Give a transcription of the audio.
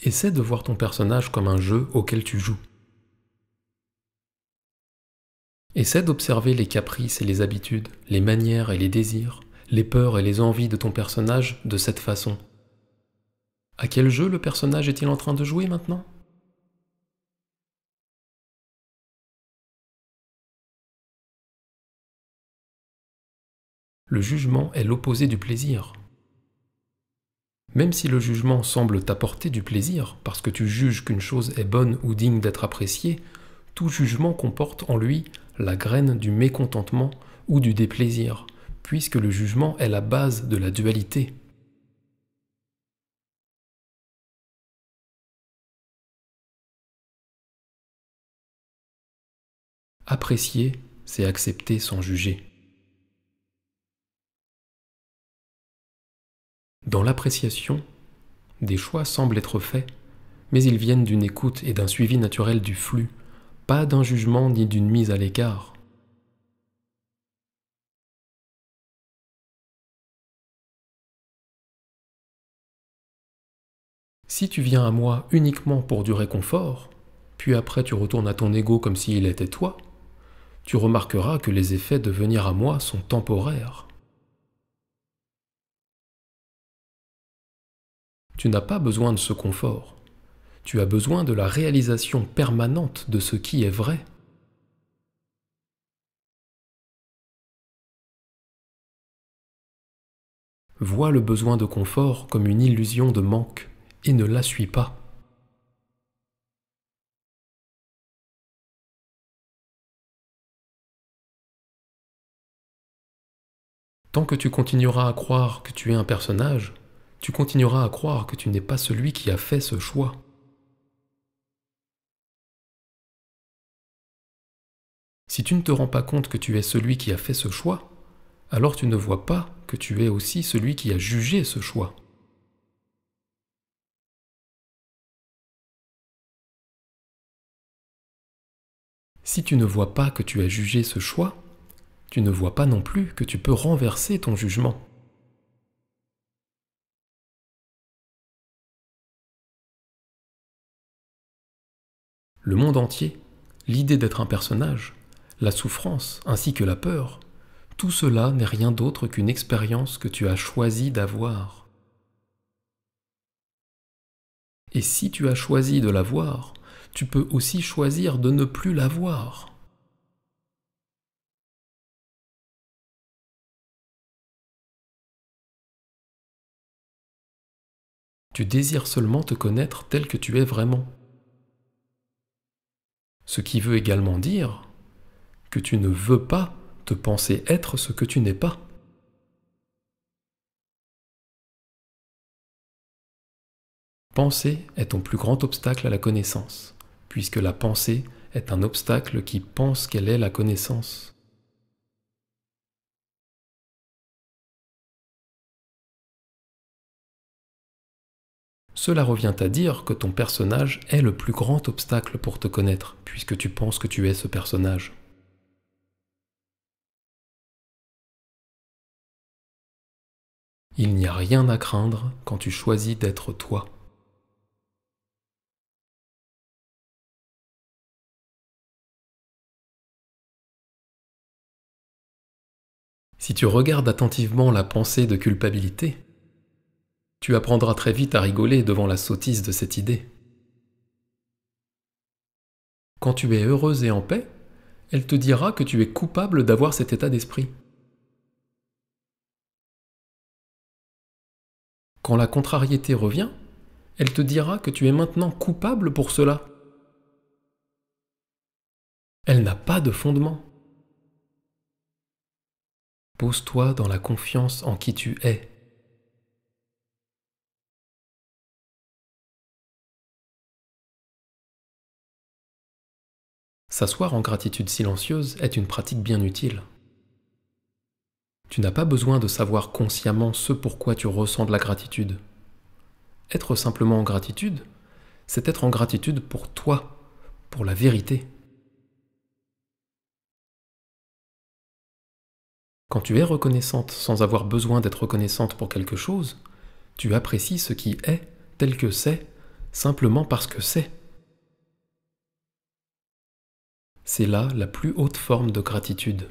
Essaie de voir ton personnage comme un jeu auquel tu joues. Essaie d'observer les caprices et les habitudes, les manières et les désirs, les peurs et les envies de ton personnage de cette façon. À quel jeu le personnage est-il en train de jouer maintenant? Le jugement est l'opposé du plaisir. Même si le jugement semble t'apporter du plaisir, parce que tu juges qu'une chose est bonne ou digne d'être appréciée, tout jugement comporte en lui la graine du mécontentement ou du déplaisir, puisque le jugement est la base de la dualité. Apprécier, c'est accepter sans juger. Dans l'appréciation, des choix semblent être faits, mais ils viennent d'une écoute et d'un suivi naturel du flux, pas d'un jugement ni d'une mise à l'écart. Si tu viens à moi uniquement pour du réconfort, puis après tu retournes à ton ego comme s'il était toi, tu remarqueras que les effets de venir à moi sont temporaires. Tu n'as pas besoin de ce confort. Tu as besoin de la réalisation permanente de ce qui est vrai. Vois le besoin de confort comme une illusion de manque et ne la suis pas. Tant que tu continueras à croire que tu es un personnage, tu continueras à croire que tu n'es pas celui qui a fait ce choix. Si tu ne te rends pas compte que tu es celui qui a fait ce choix, alors tu ne vois pas que tu es aussi celui qui a jugé ce choix. Si tu ne vois pas que tu as jugé ce choix, tu ne vois pas non plus que tu peux renverser ton jugement. Le monde entier, l'idée d'être un personnage, la souffrance ainsi que la peur, tout cela n'est rien d'autre qu'une expérience que tu as choisi d'avoir. Et si tu as choisi de l'avoir, tu peux aussi choisir de ne plus l'avoir. Tu désires seulement te connaître tel que tu es vraiment. Ce qui veut également dire que tu ne veux pas te penser être ce que tu n'es pas. Penser est ton plus grand obstacle à la connaissance, puisque la pensée est un obstacle qui pense qu'elle est la connaissance. Cela revient à dire que ton personnage est le plus grand obstacle pour te connaître, puisque tu penses que tu es ce personnage. Il n'y a rien à craindre quand tu choisis d'être toi. Si tu regardes attentivement la pensée de culpabilité, tu apprendras très vite à rigoler devant la sottise de cette idée. Quand tu es heureuse et en paix, elle te dira que tu es coupable d'avoir cet état d'esprit. Quand la contrariété revient, elle te dira que tu es maintenant coupable pour cela. Elle n'a pas de fondement. Pose-toi dans la confiance en qui tu es. S'asseoir en gratitude silencieuse est une pratique bien utile. Tu n'as pas besoin de savoir consciemment ce pourquoi tu ressens de la gratitude. Être simplement en gratitude, c'est être en gratitude pour toi, pour la vérité. Quand tu es reconnaissante sans avoir besoin d'être reconnaissante pour quelque chose, tu apprécies ce qui est tel que c'est, simplement parce que c'est. C'est là la plus haute forme de gratitude.